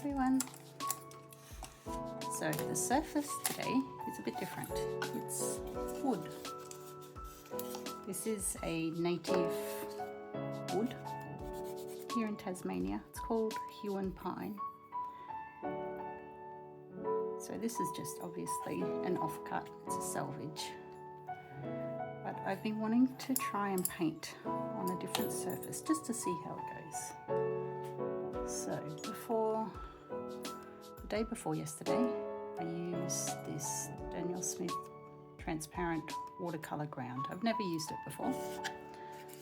everyone. So the surface today is a bit different. It's wood. This is a native wood here in Tasmania. It's called Huon Pine. So this is just obviously an offcut, it's a salvage. But I've been wanting to try and paint on a different surface just to see how it goes. So the day before yesterday, I used this Daniel Smith transparent watercolor ground. I've never used it before.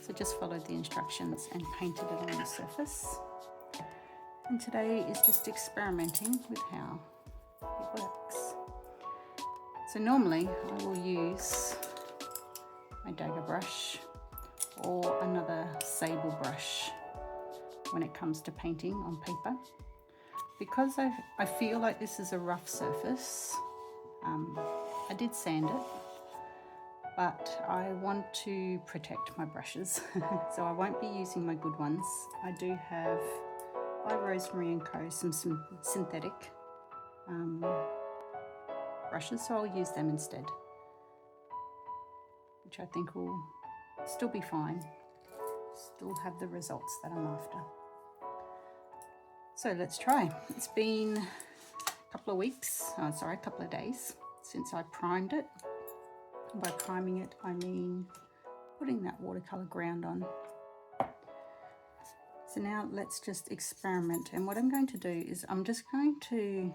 So just followed the instructions and painted it on the surface. And today is just experimenting with how it works. So normally I will use my dagger brush or another sable brush when it comes to painting on paper. Because I feel like this is a rough surface, I did sand it, but I want to protect my brushes, so I won't be using my good ones. I do have by Rosemary & Co. some synthetic brushes, so I'll use them instead, which I think will still be fine, still have the results that I'm after. So let's try. It's been a couple of days since I primed it. And by priming it, I mean putting that watercolor ground on. So now let's just experiment. And what I'm going to do is I'm just going to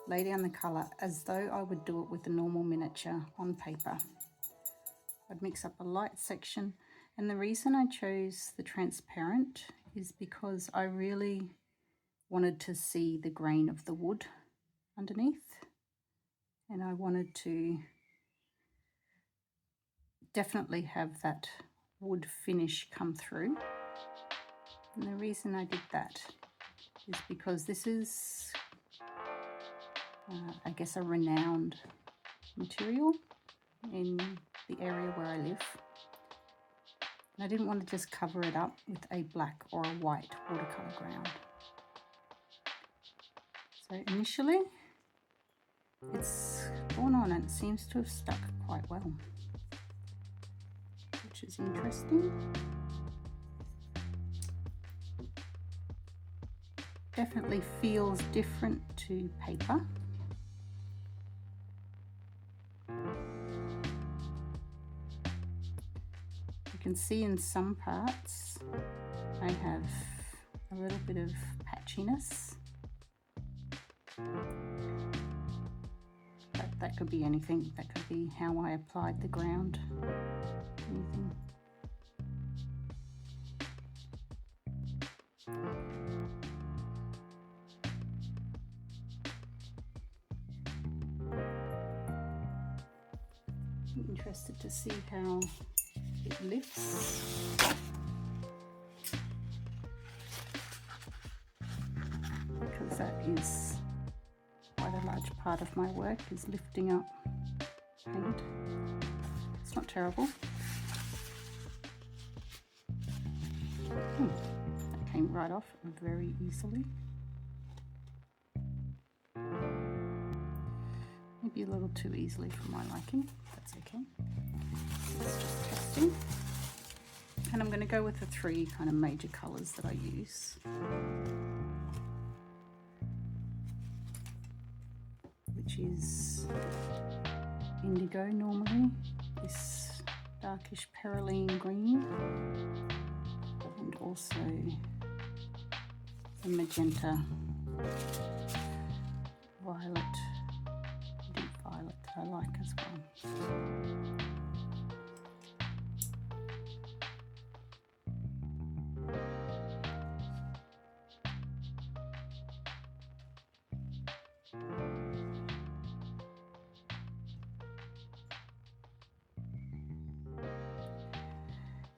lay down the color as though I would do it with a normal miniature on paper. I'd mix up a light section, and the reason I chose the transparent is because I really wanted to see the grain of the wood underneath, and I wanted to definitely have that wood finish come through. And the reason I did that is because this is I guess a renowned material in the area where I live. And I didn't want to just cover it up with a black or a white watercolor ground. So initially it's gone on and it seems to have stuck quite well, which is interesting. Definitely feels different to paper. You can see in some parts I have a little bit of patchiness, but that could be anything. That could be how I applied the ground, anything. I'm interested to see how it lifts. Because that is quite a large part of my work, is lifting up paint. It's not terrible. That came right off very easily. Maybe a little too easily for my liking. That's okay. It's just testing. And I'm going to go with the three kind of major colours that I use, which is indigo normally, this darkish perylene green, and also the magenta violet, deep violet that I like as well.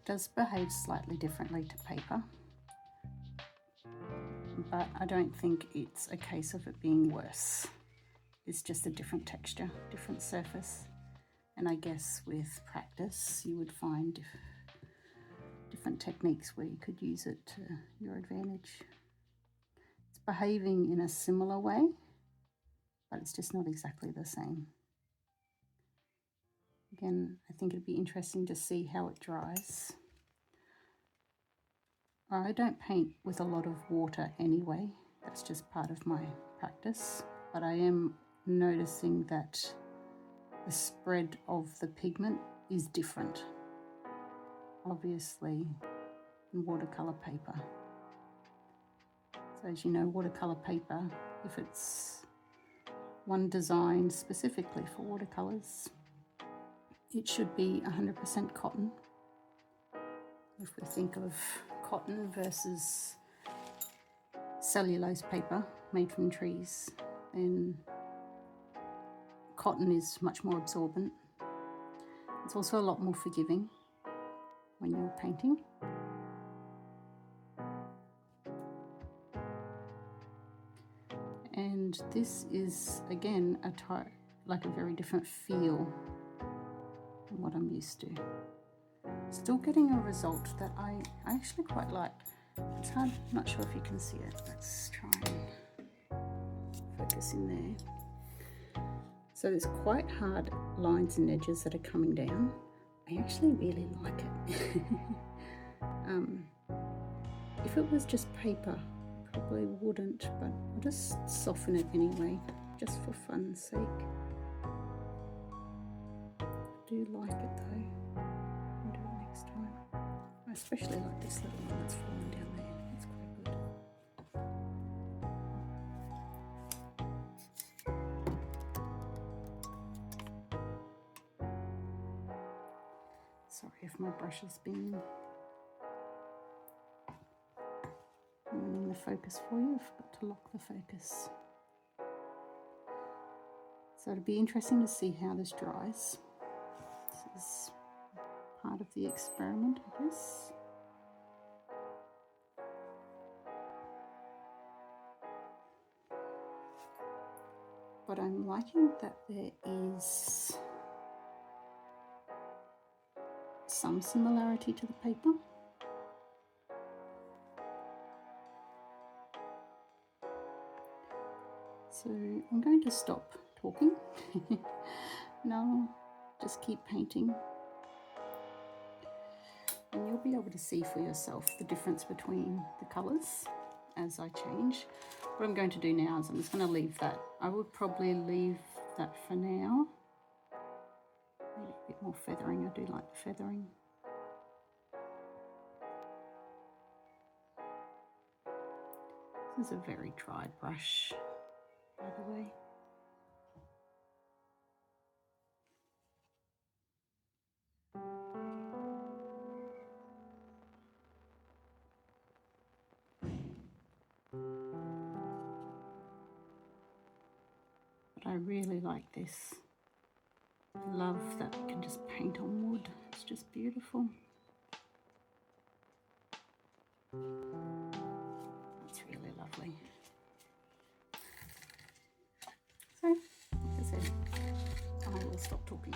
Does behave slightly differently to paper, but I don't think it's a case of it being worse. It's just a different texture, different surface, and I guess with practice you would find different techniques where you could use it to your advantage. It's behaving in a similar way, but it's just not exactly the same. Again, I think it'd be interesting to see how it dries. I don't paint with a lot of water anyway, that's just part of my practice, but I am noticing that the spread of the pigment is different, obviously, in watercolour paper. So as you know, watercolour paper, if it's one designed specifically for watercolours, it should be 100% cotton. If we think of cotton versus cellulose paper made from trees, then cotton is much more absorbent. It's also a lot more forgiving when you're painting. And this is again like a very different feel than what I'm used to. Still getting a result that I actually quite like. It's hard, I'm not sure if you can see it. Let's try and focus in there. So there's quite hard lines and edges that are coming down. I actually really like it. If it was just paper, probably wouldn't, but I'll just soften it anyway, just for fun's sake. I do like it though. I'll do it next time. I especially like this little one that's fallen down there. It's quite good. Sorry if my brush has been ruining the focus for you. I forgot to lock the focus. So it'll be interesting to see how this dries. This is part of the experiment, I guess. But I'm liking that there is some similarity to the paper. So I'm going to stop talking. Now just keep painting. And you'll be able to see for yourself the difference between the colours as I change. What I'm going to do now is I'm just going to leave that. I would probably leave that for now. Maybe a bit more feathering. I do like the feathering. This is a very dry brush, by the way. But I really like this. I love that we can just paint on wood. It's just beautiful. That's really lovely. So, like I said, I will stop talking.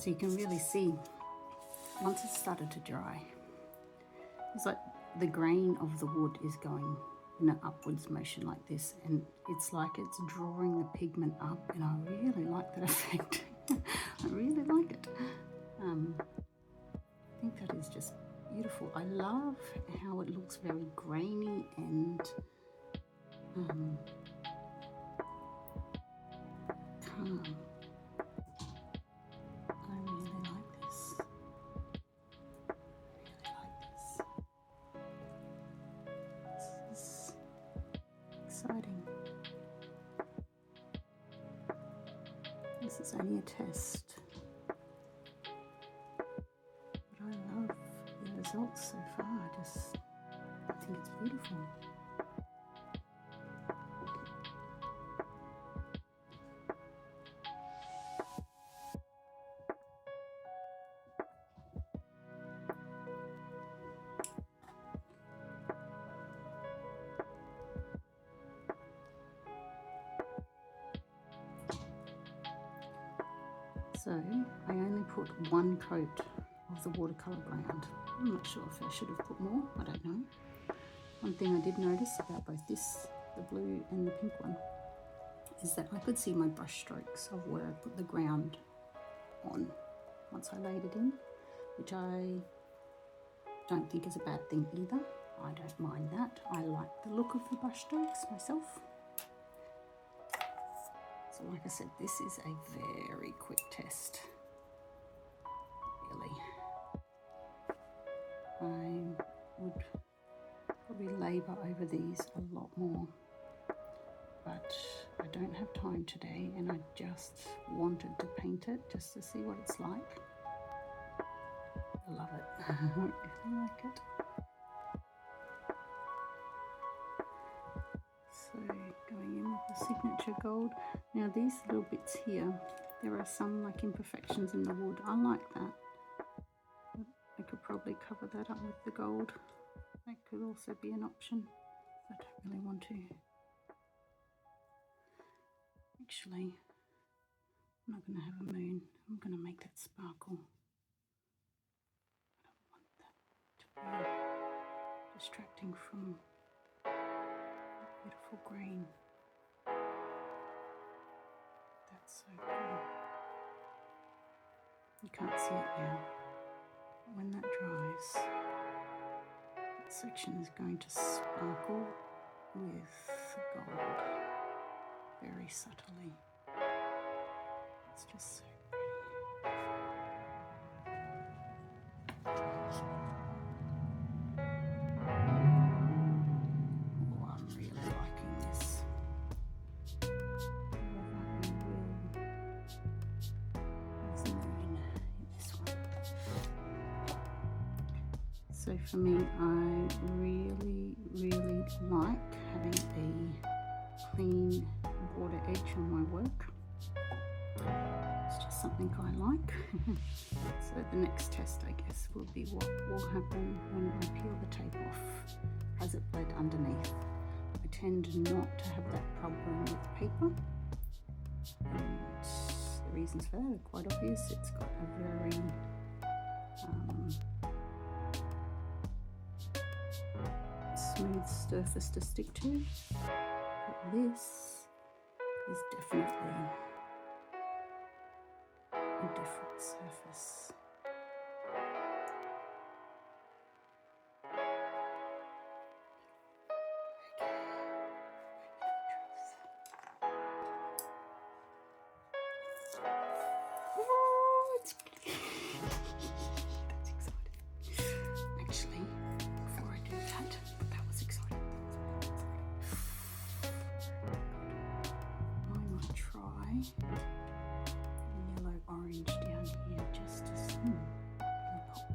So you can really see, once it's started to dry, it's like the grain of the wood is going in an upwards motion like this, and it's like it's drawing the pigment up, and I really like that effect. I really like it. I think that is just beautiful. I love how it looks very grainy and calm. I really like this. This is exciting. This is only a test, but I love the results so far. I think it's beautiful. So I only put one coat of the watercolour ground. I'm not sure if I should have put more, I don't know. One thing I did notice about both this, the blue and the pink one, is that I could see my brush strokes of where I put the ground on once I laid it in, which I don't think is a bad thing either. I don't mind that. I like the look of the brush strokes myself. So like I said, this is a very quick test, really. I would probably labour over these a lot more, but I don't have time today, and I just wanted to paint it just to see what it's like. I love it. I really like it. So going in with the signature gold. Now these little bits here, there are some like imperfections in the wood. I like that. I could probably cover that up with the gold. That could also be an option. I don't really want to. Actually, I'm not going to have a moon. I'm going to make that sparkle. I don't want that to be distracting from beautiful green. That's so cool. You can't see it now. When that dries, that section is going to sparkle with gold very subtly. It's just so pretty. Oh, I'm really liking this. So for me, I really like having a clean border edge on my work. It's just something I like. So the next test, I guess, will be what will happen when I peel the tape off. Has it bled underneath? I tend not to have that problem with paper. And the reasons for that are quite obvious. It's got a very smooth surface to stick to, but this is definitely a different surface. Oh, it's that's exciting. Actually, before I do that, that was exciting. I might try yellow orange down here just to pop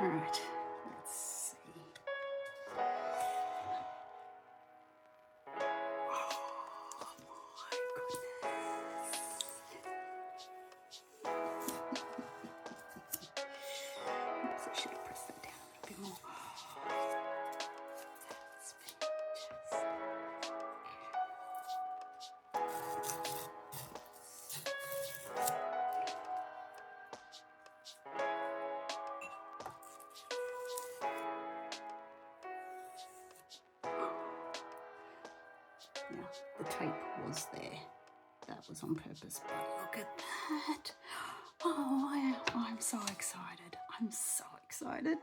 All right, let's see. Oh my goodness. Oops, I should have pressed that down a little bit more. That's fantastic. Now, the tape was there. That was on purpose, but look at that. Oh, I'm so excited. I'm so excited.